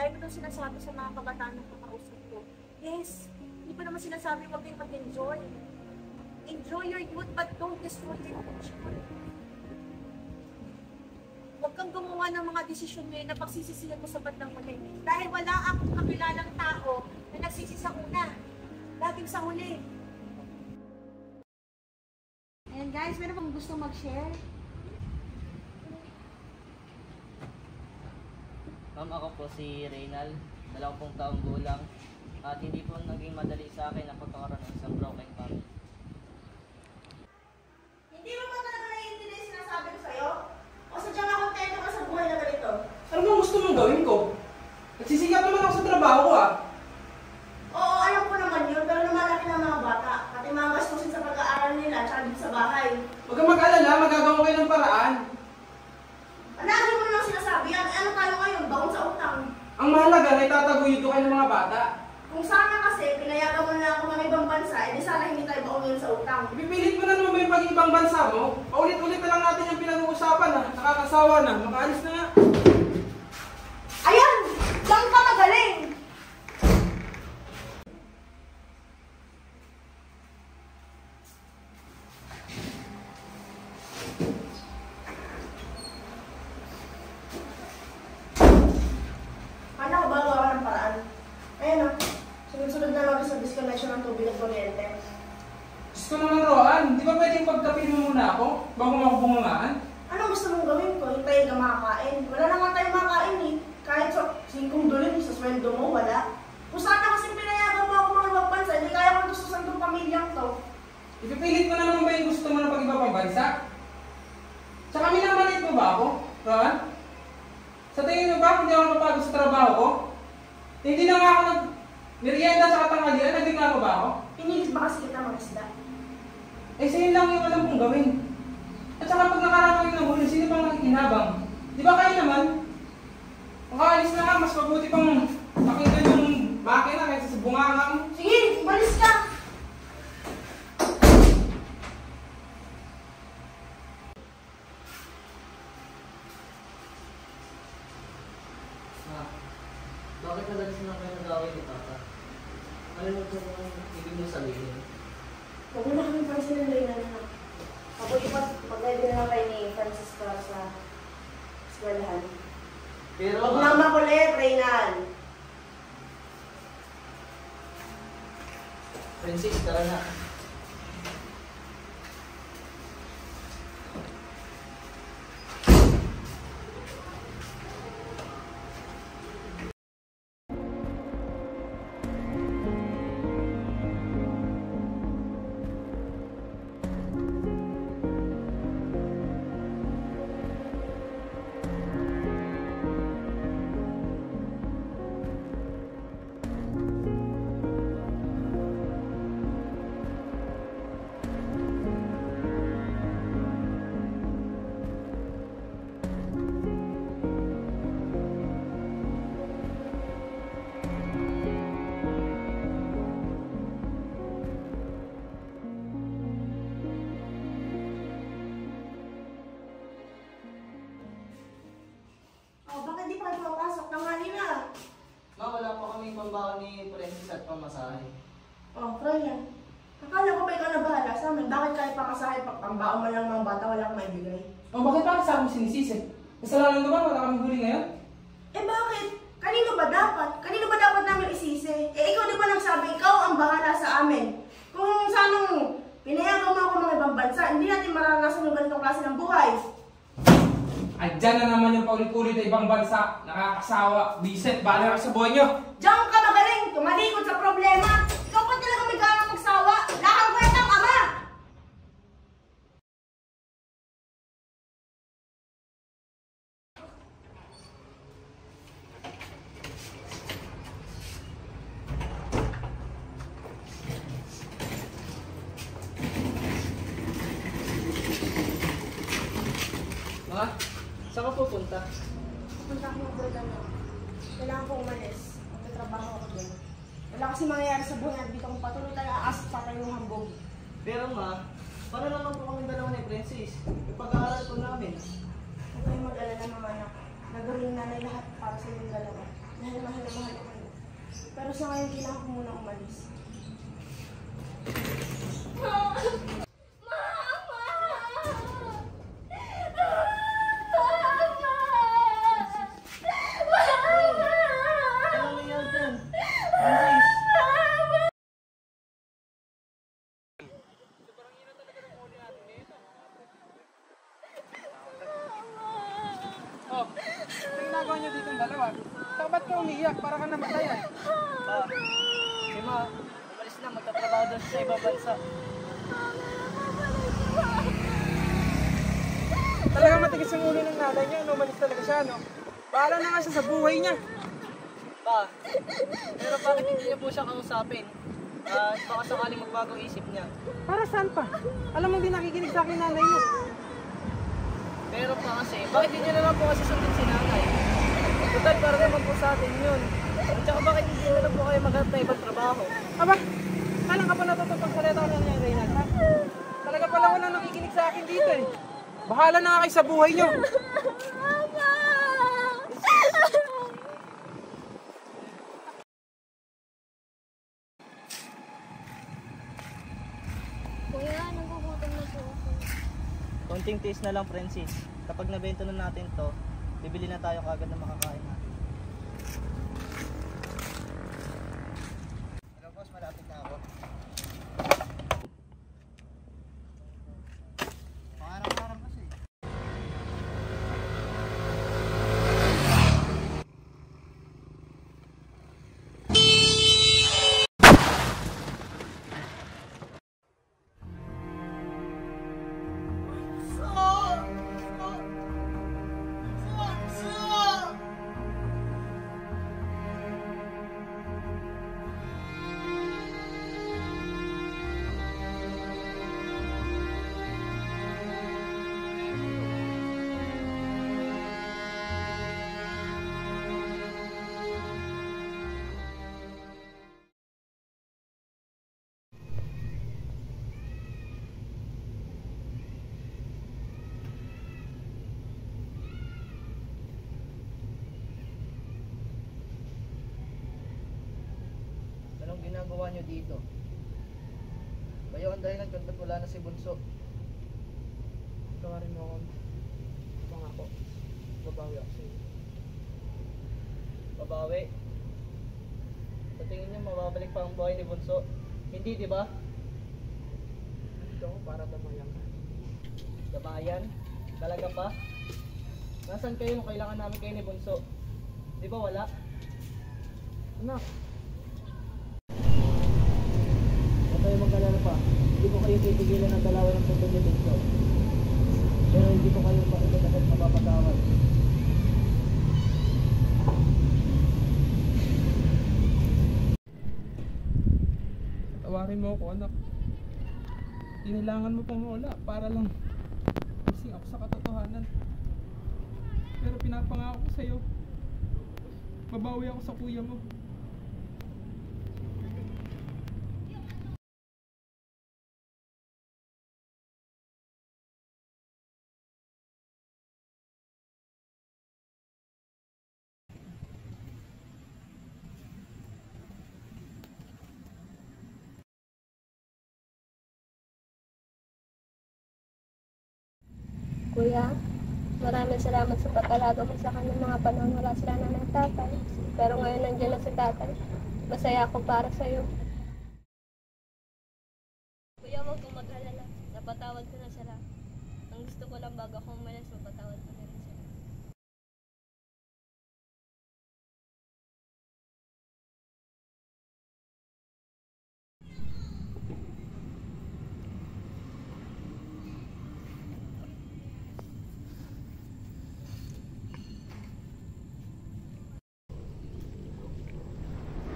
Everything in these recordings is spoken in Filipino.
Dahil mo daw sinasabi sa mga kabataan ng kakausap ko. Yes, hindi ko naman sinasabi huwag kayong mag-enjoy. Enjoy your youth but don't destroy your future. Huwag kang gumawa ng mga desisyon ngayon na pagsisisihan mo sa bandang mali. Dahil wala akong kakilalang tao na nagsisi sa una. Laging sa huli. Ayan guys, meron pong gusto mag-share? Ma'am, ako po si Reynal, 20 taong gulang, at hindi po naging madali sa akin na pagkakaroon ng isang broken family. Hindi mo ba talaga naiintindihan yung sinasabi ko sa'yo? O sadyang nakontento ka sa buhay na ganito? Ano bang gusto mong gawin ko? Nagsisikap naman ako sa trabaho ko Oo, alam ko naman yun, pero lumalaki ng mga bata. Pati mga gastusin sa pag-aaral nila at saka dito sa bahay. Huwag kang mag-alala, magagawa kayo ng paraan. Lagi mo lang sinasabi yan. Ano tayo ngayon? Baon sa utang. Ang mahalaga na itataguyod ko kayo ng mga bata. Kung sana kasi, pinayagan mo na ako ng ibang bansa, edi sana hindi tayo baon sa utang. Ipipilit mo na naman ba yung pag-ibang bansa mo? Paulit-ulit na lang natin yung pinag-uusapan Nakakasawa na. Makaalis na nga. Ayan! Diyan ka magaling! Paano ko ba gawa ng paraan? Ayan o. Sunod-sunod na lang sa disconnection ng tubig at kuryente. Diyos ko naman, Roan. Di ba pwedeng pagtapin mo muna ako bago mo ako bungangaan? Anong gusto mong gawin ko? Hintayin ka makakain. Wala naman tayong makakain eh. Kahit sa 5 dolyar sa sweldo mo, wala. Kung sana kasi pinayagan mo ako mga ibang bansa, hindi kaya ko gustusan itong pamilyang to. Ipipilit mo na naman ba yung gusto mo ng pag-iba pang bansa? Tsaka minamalit mo ba ako, Roan? Sa tingin mo ba hindi ako napapagod sa trabaho ko? Hindi na nga ako nag-merienda sa katanghalian, nagdikla mo ba ako? Pinilit ba kasi kita mga isda? Eh, sa'yo lang yung alam kong gawin. At saka pag nakararating ng huli, sino pang nakikinabang? Di ba kayo naman? Makaalis na nga, mas mabuti pang pakinggan yung makina kaysa sa bunganga mo. Sige, umalis ka! Bakit madalas na kayo nag-away ni Papa? Ano mo ito kung ibig mo sabihin? Huwag mo na kami pansin ng Reyna na. Ako ipat, mag-ready na lang kayo ni Francis para sa eskwelahan. Pero Huwag nang makulit, Reynal! Francis, tara na. Pambaon ni Princess at pamasahe. Oh, Ryan. Akala ko ba ikaw na bahala sa amin? Bakit kahit pamasahe, pagpambaon man lang mga bata, wala akong maibigay? O bakit pa sa akong sinisisi? Kasalanan ko ba? Wala kami huli ngayon? Eh bakit? Kanino ba dapat? Kanino ba dapat namin isisi? Eh ikaw di ba nagsabi, ikaw ang bahala sa amin? Kung sanong pinayagan mo ako mga ibang bansa, hindi natin maranasan yung ganitong klase ng buhay. Andyan na naman yung paulit-ulit na ibang bansa. Nakakasawa. Biset, bala ka sa buhay nyo. Diyan ka magaling, tumalikod sa problema. Ikaw pa talaga may ganang magsawa. Wala kang kwentang ama! Ma, saan ka pupunta? Pupunta ako ng Borgano. Kailangan ko umalis. Magtatrabaho ako doon. Wala kasi mangyayari sa buhay at dito kung patuloy tayo aas pa tayo ng hambog. Pero ma, paano naman po kami dalawa ni Princess? Yung pag-aaral po namin. Huwag kayong mag-alala naman ako. Nagawin nanay lahat para sa inyong dalawa. Dahil mahal na mahal ko kayo. Pero sa ngayon, kailangan ko muna umalis. Ano nangyari dyan? Francis! Oh, ano ginagawa niyo dito ng dalawa? Saka ba't ka umiiyak? Para ka namatayan. Si Ma, umalis na, magtatrabaho doon sa ibang bansa. Talagang matigas yung ulo ng nanay niya. No? Umalis talaga siya, no? Bahala na nga siya sa buhay niya. Pa, pero bakit hindi niyo po siya kausapin? Baka sakaling magbago isip niya. Para saan pa? Alam mo, hindi nakikinig sa akin nanay mo. Pero pa kasi, bakit hindi niyo naman po kasi sundin si nanay? Total, para naman po sa atin yun. At saka bakit hindi na lang po kayo maghanap na ibang trabaho? Aba, kailan ka pa natutupag salita ko lang niya, Reynald, ha? Talaga pala walang nakikinig sa akin dito eh. Bahala na nga kayo sa buhay niyo. Kuya, nagugutom na po ako. Konting tiis na lang, Francis. Kapag nabenta na natin to, bibili na tayo kagad na makakain natin. Hello boss, malapit na ako. Pangarap-harap kasi. Anong ginagawa nyo dito? Kayo ang dahilan kung ba't wala na si Bunso. Tawarin mo ako. Pangako. Babawi ako sa'yo. Babawi. Sa tingin nyo, mababalik pa ang buhay ni Bunso. Hindi, di ba? Dito ako para damayan ka. Gabayan? Talaga pa? Nasaan kayo nung kailangan namin kayo ni Bunso? Di ba wala? Anak, Huwag kayo magkalala pa. Hindi ko kayo titigilan ng dalawa ng puntong ni Bunso. Pero hindi ko kayo agad-agad mapapatawad. tawarin mo ako, anak. Kailangan mo pang wala para lang gising ako sa katotohanan. Pero pinapangako ko sa'yo, babawi ako sa kuya mo. Kuya, maraming salamat sa pag-alaga mo sa kanya mga panahon wala sila na ng tatay. Pero ngayon nandiyan na si tatay. Masaya ako para sa'yo. Kuya, huwag kang mag-alala. Napatawad ko na sila. Ang gusto ko lang bago ako umalis, mapatawad ko na rin sila.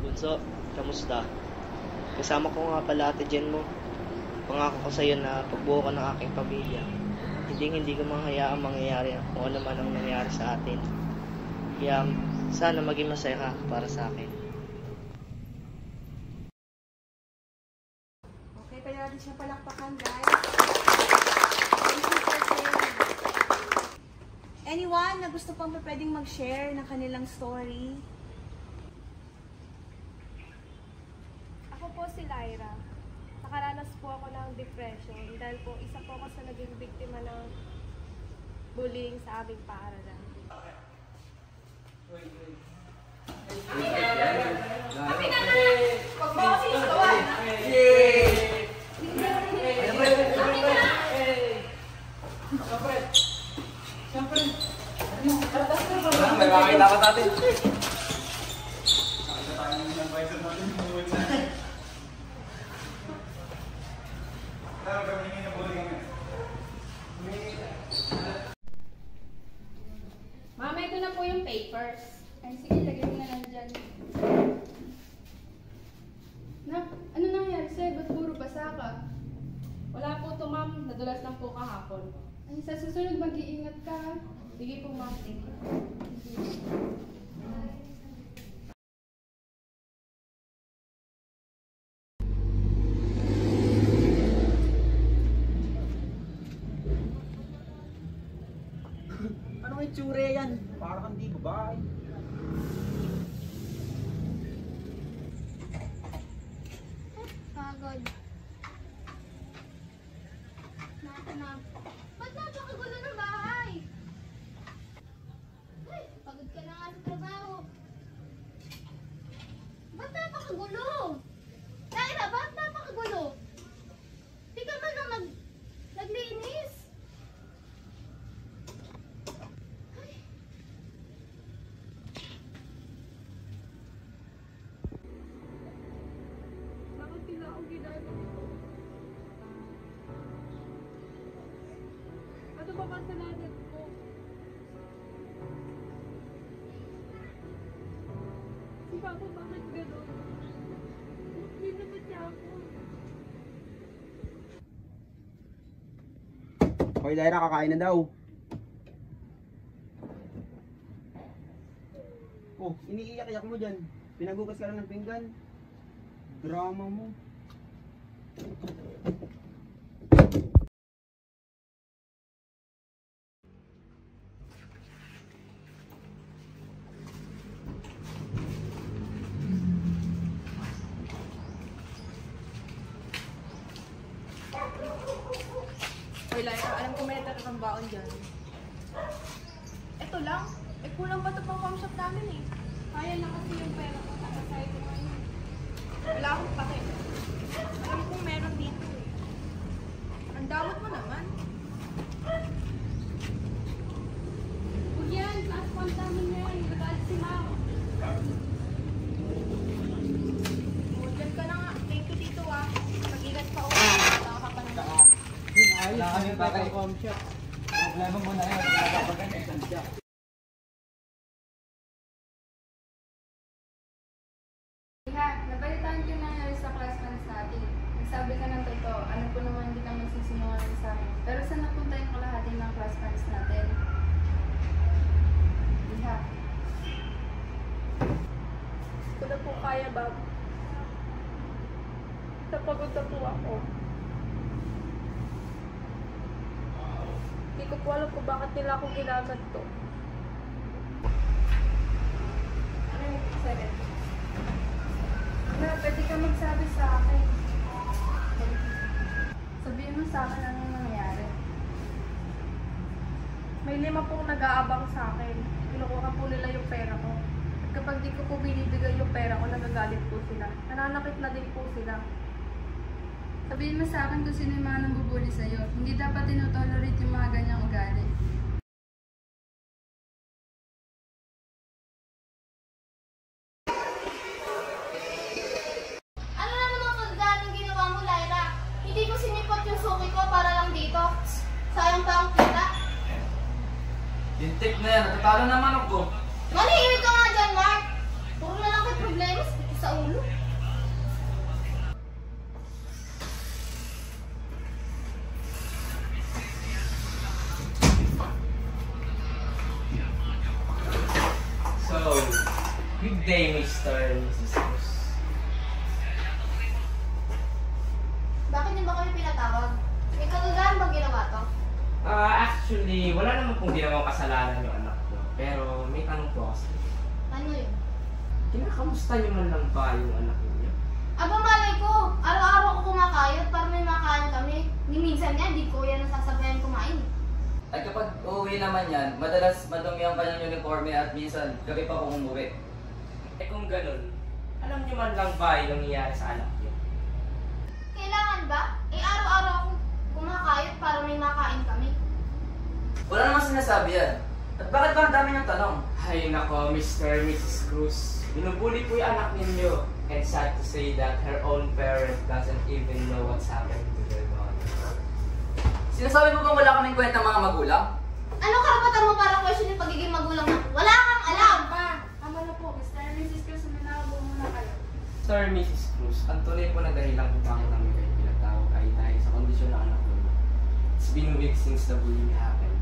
Bunso, kamusta? Kasama ko nga pala ate Jen mo. Pangako ko sa'yo na pagbuo ko ng aking pamilya, hindi ko manghayaang mangyayari kung ano man ang nangyari sa atin. Kaya sana maging masaya ka para sa akin. Okay, kaya natin siya palakpakan, guys. Thank you for sharing. Anyone na gusto pang pwedeng mag-share ng kanilang story? depression dahil po isa po ako sa naging biktima ng bullying sa aming paaralan. Pag mo kasi ikawan. May makakita ka natin. Mama, ito na po yung papers. Ay, sige, lagyan mo na lang dyan. Nak, ano nangyari sa'yo? Ba't puro basa ka? Wala po to, ma'am. Nadulas lang po kahapon. Ay, sa susunod mag-iingat ka. Ha? Sige po, ma'am. Thank you. Anong itsura yan? Para kang di babae. Pagod. Natanap. Ba't napakagulo ng bahay? Ay, pagod ka na nga sa trabaho. Ba't napakagulo? Naira, ba't napakagulo? Di ka man lang naglinis. Bakit nila ako ginagawa ito? Ano ba kasalanan ko? Si Papa, bakit gano'n? Hindi naman niya ako. Hoy, Lyra, kakain na daw. Oh, iniiyak-iyak mo dyan. Pinagugas ka lang ng pinggan. Drama mo. Hoy, Lyra, alam ko may natara kang baon dyan. Ito lang. Eh, kulang pa ito pang home shop namin eh. Kaya na kasi yung pera ko. Kakasay ko ngayon. Wala akong pake. Alam kong meron dito eh. Ang damot mo naman. Huwag yan. Taas po ang dami niya. Nagalit si Mao. O, dyan ka na nga. Thank you dito ah. Mag-ingat pa ulit. Wala ka pa naman. Wala kami pa kay home shop. Problema mo na yun. Nakapagkakaitan siya. Ha, nabalitaan ko na nangyari sa classmates natin. Nagsabi ka ng totoo. Alam ko naman hindi ka magsisinungaling sa amin. Pero saan napunta yung kalahati ng classmates natin? Iha. Ko na po kaya, Bob. Napagod na po ako. Hindi ko po alam kung bakit nila ako ginamit to. Ano yung 7? Na, pwede ka magsabi sa akin. Sabihin mo sa akin anong nangyari. May 5 pong nag-aabang sa akin. Kinukuha po nila yung pera ko. At kapag di ko po binibigay yung pera ko, nagagalit po sila. Nananakit na din po sila. Sabihin mo sa akin kung sino yung mga nambubuli sa'yo. Hindi dapat tinotolerate yung mga ganyang ugali. Ano na naman kagagaling ginawa mo, Lyra? Hindi ko sinipot yung suki ko para lang dito. Sayang pa ang kita. Yung tip na yan, natatalo naman ako. Manihimik ka nga dyan, Mark. Puro na lang kayo problema sa ulo. So, good day, Mr. and Mrs. Cruz. Bakit niyo ba kami pinatawag? May kagagahan bang ginawa to? Actually, wala naman pong ginawang kasalanan yung anak ko. Pero may tanong po ako sa inyo. Ano yun? Kinakamusta niyo man lang ba yung anak niyo? Aba malay ko, araw-araw ko kumakayod para may makain kami. Ni minsan nga, di ko yan nasasabayan kumain. At kapag uuwi naman yan, madalas madumi ang kanyang uniforme at minsan gabi pa kung umuwi. Eh kung ganun, alam niyo man lang ba yung nangyayari sa anak niyo? Kailangan ba? Eh araw-araw akong kumakayod para may makain kami. Wala namang sinasabi yan. At bakit ba ang dami ng tanong? Ay nako, Mr. and Mrs. Cruz. Binubuli po yung anak ninyo. And sad to say that her own parent doesn't even know what's happening to their daughter. Sinasabi mo bang wala kaming kwenta mga magulang? Anong karapatan mo para question yung pagiging magulang mo? Wala kang alam! Pa, tama na po. Mr. and Mrs. Cruz, manakabaw muna kayo. Sir and Mrs. Cruz, ang tunay po na dahilan kung bakit namin kayo pinatawag ay dahil sa kondisyon ng anak mo. It's been weeks since the bullying happened.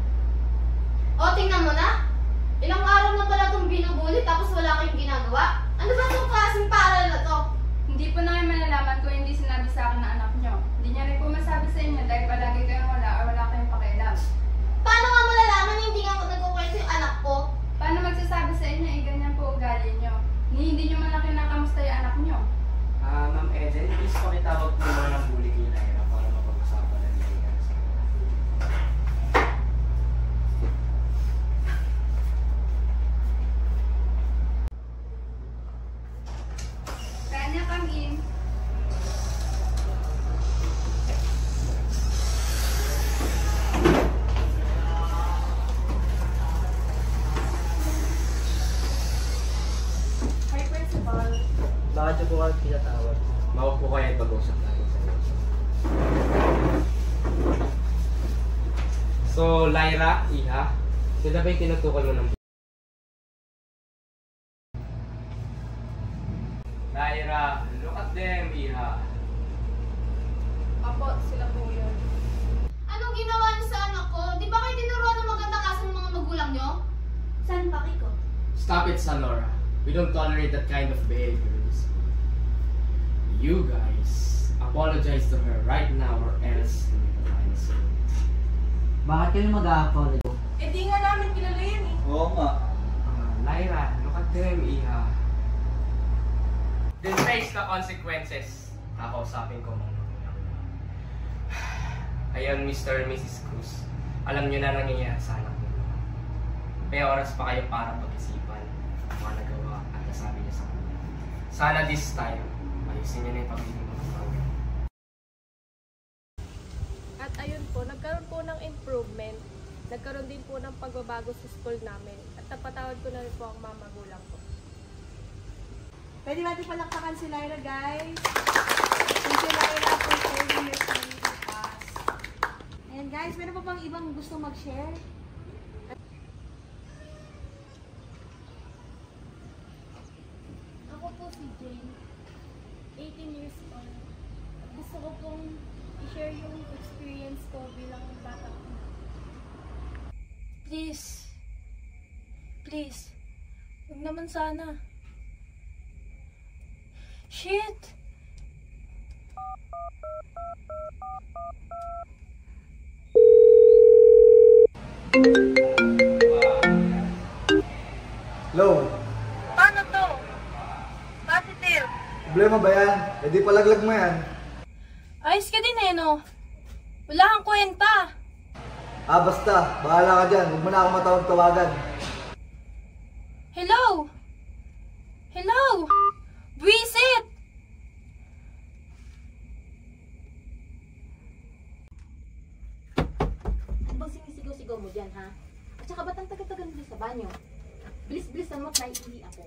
O, tingnan mo na. Ilang araw na pala itong binubuli tapos wala kayong ginagawa. Ano ba itong klaseng paral na to? Hindi po namin malalaman kung hindi sinabi sa akin ng anak nyo. Hindi niya rin po masabi sa inyo dahil palagi kayong wala o wala kayong pakialam. Paano nga malalaman na hindi nga ako nagkukwento yung anak ko? Paano magsasabi sa inyo eh ganyan po ugali nyo? Hindi nyo man lang kinakamusta yung anak nyo. Ma'am Eden, please pakitawag po naman ng bully kay Lyra para mapag-usapan na nangyayari sa kanya. Kanya, come in. Hi, Principal. Bakit niyo po kayo pinatawag? Mawag po kayo at pag-usap natin sa inyo. So, Lyra, Iha, sila ba yung tinutukoy mo ng Lyra, look at them, Iha. Apo, sila po yun. Anong ginawa niyo sa anak ko? Di ba kayo tinuruan ng magandang aso ng mga magulang niyo? Saan pa ko? Stop it, Sonora. We don't tolerate that kind of behaviors. You guys, apologize to her right now or else Bakit kayo mag-a-apologize? Eh di nga namin kilala yan eh. Oo nga. Lyra, look at them, Iha. Then face the consequences. Kakausapin ko mga magulang. Ayun, Mr. and Mrs. Cruz. Alam niyo na nangyayari sa anak niyo. May oras pa kayo para pag-isipan ang mga nagawa at nasabi niya sa kanya. Sana this time, ayusin niyo na yung pagiging magulang. At ayun po, nagkaroon po ng improvement. Nagkaroon din po ng pagbabago sa school namin. At napatawad ko na rin po ang mga magulang ko. Pwede natin palakpakan si Lyra, guys. Thank you, Lyra, for sharing your story with us. And guys, meron pa bang ibang gusto mag-share? Ako po si Jane, 18 years old. At gusto ko pong i-share yung experience ko bilang bata ko. Please. Please. Huwag naman sana. Shit! Hello? Paano to? Positive. Problema ba yan? E di palaglag mo yan. Ayos ka din eh, no? Wala kang kwenta. Basta. Bahala ka dyan. Huwag mo na ako matawag-tawagan. Hello? Hello? Buisit! Ano bang sinisigaw-sigaw mo dyan, ha? At saka ba't ang tagal-tagal mo sa banyo? Bilis-bilisan mo at naiihi ako.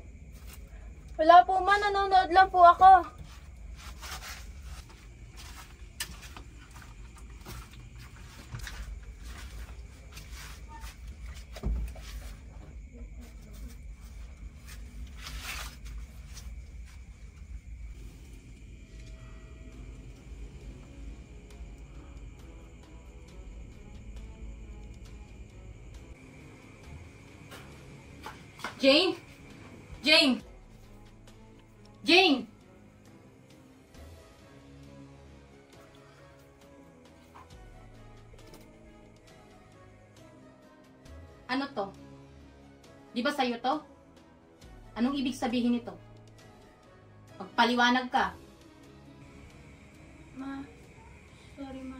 Wala po man, nanonood lang po ako. Jane? Jane? Jane! Ano to? Di ba sa'yo to? Anong ibig sabihin nito? Magpaliwanag ka. Ma. Sorry, Ma.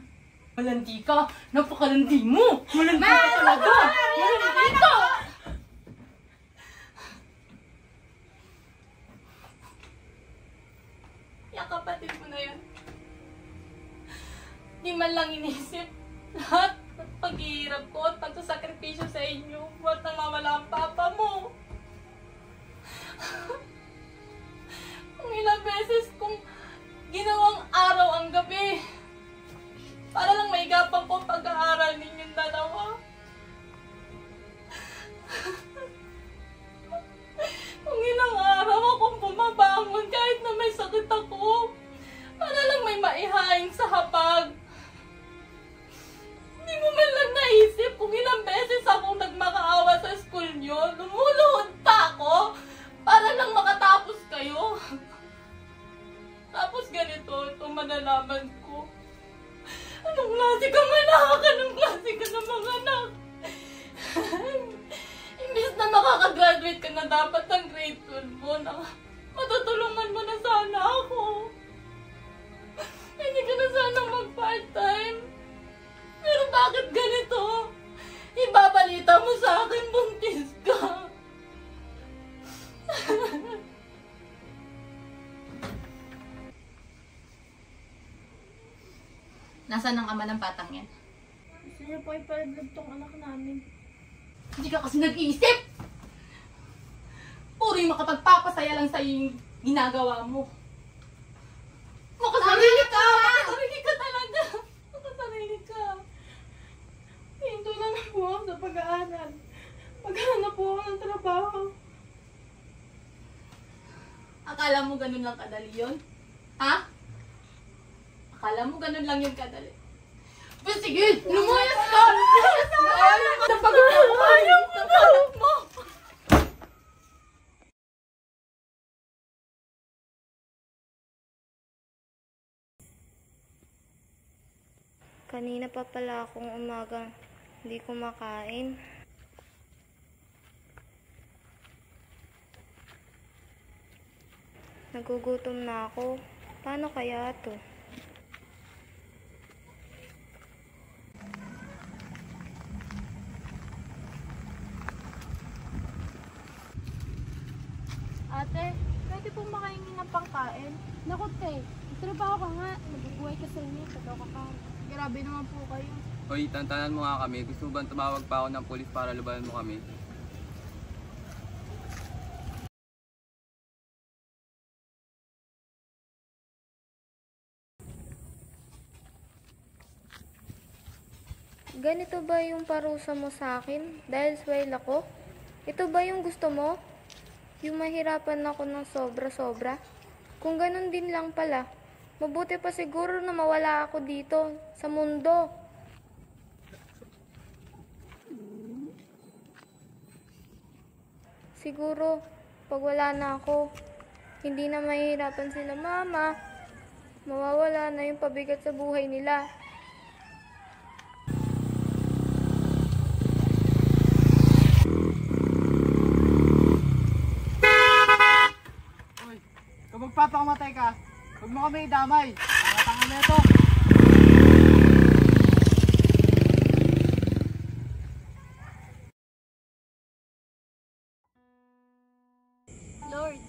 Malandi ka! Napakalandi mo! Malandi ka talaga! Malandi ka! Yung kapatid mo na yan. Di man lang inisip lahat ng paghihirap ko at pagsusakripisyo sa inyo. Buat nang mawala ang papa mo. Kung ilang beses kong ginawang araw ang gabi para lang maigapang ko pag-aaral ninyong dalawa. Kung ilang araw akong bumabangon kahit na may sakit ako para lang may maihain sa hapag. Hindi mo man lang naisip kung ilang beses akong nagmakaawa sa school nyo. Lumuluhod pa ako para lang makatapos kayo. Tapos ganito, ito malalaman ko. Anong klase kang anak? Anong klase ka ng mga anak? Imbis na makakagraduate ka na dapat ng grade 12 mo, na matutulungan mo na sana ako. Hindi ka na sana mag-part-time. Pero bakit ganito? Ibabalita mo sa akin, buntis ka. Nasaan ang ama ng batang yan? Gusto niya po ipalaglag tong anak namin. Hindi ka kasi nag-iisip! Puro yung makapagpapasaya lang sa'yo yung ginagawa mo. Makasarili ka! Makasarili ka talaga! Makasarili ka! Hinto na lang po ako sa pag-aaral. Maghanap po ako ng trabaho. Akala mo ganun lang kadali yun? Ha? Akala mo ganun lang yung kadali? Pero sige, lumayas ka! Lumayas ka! Napagkakabayang mo! Kanina pa pala akong umagang hindi kumakain. Nagugutom na ako. Paano kaya to? Ate, pwede pong makahingi ng pangkain? Naku, te. Trabaho ka nga. Nabubuhay ka sa inyo. Totoo ka ka. Grabe naman po kayo. Hoy, tantanan mo nga kami. Gusto mo ba tumawag pa ako ng pulis para lubanan mo kami? Ganito ba yung parusa mo sa akin dahil swell ako? Ito ba yung gusto mo? Yung mahirapan ako ng sobra-sobra? Kung ganun din lang pala, mabuti pa siguro na mawala ako dito, sa mundo. Siguro, pag wala na ako, hindi na mahihirapan sila mama. Mawawala na yung pabigat sa buhay nila. Kung magpapakamatay ka, huwag mo kami idamay. Matangan na ito. Lord,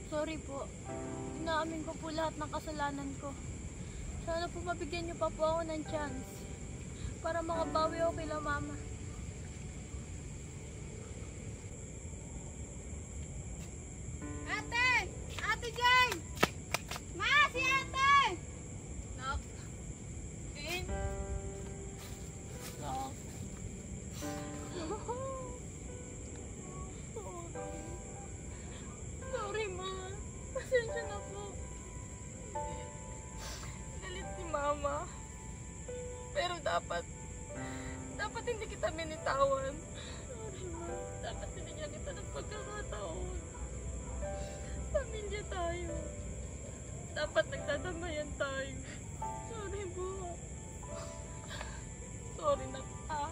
sorry po. Inaamin ko po lahat ng kasalanan ko. Sana po mabigyan niyo pa po ako ng chance para makabawi ako kila mama. Ate! Ate Jane! Ma! Si ate! Nak. Din. Nak. Sorry, ma. Pasensya na po. Galit si mama. Pero dapat hindi kita binitawan. Sorry, ma. Dapat binigyan kita ng pagkakataon. Pamilya tayo. Dapat nagdadamayan tayo. Sorry, po. Sorry na ka.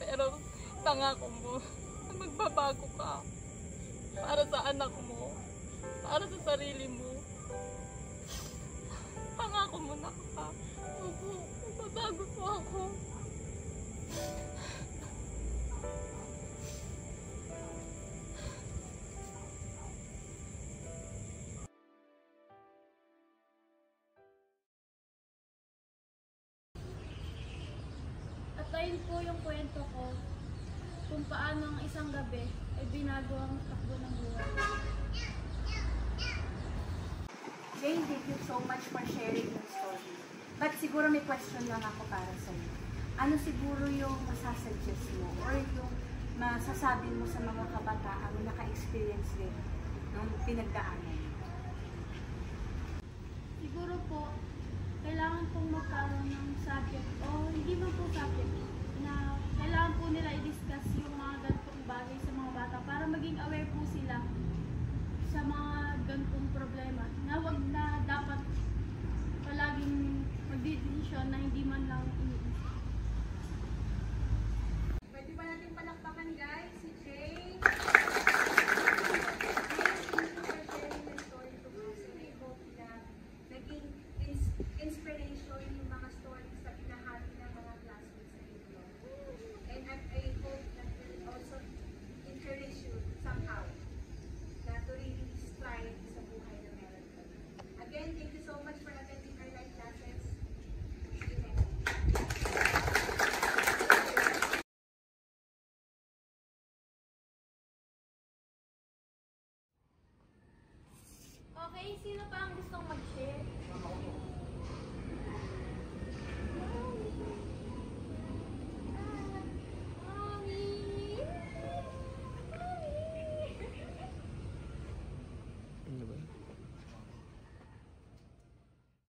Pero pangako mo na magbabago ka para sa anak mo, para sa sarili mo. Pangako mo na ka. Opo, mababago po ako. At ayun po yung kwento ko kung paano ang isang gabi ay binago ang takbo ng buhay. Jane, thank you so much for sharing your story. But siguro may question lang ako para sa'yo. Ano siguro yung masasuggest mo or yung masasabi mo sa mga kabataan na naka-experience din ng pinagdaanan? Siguro po, kailangan pong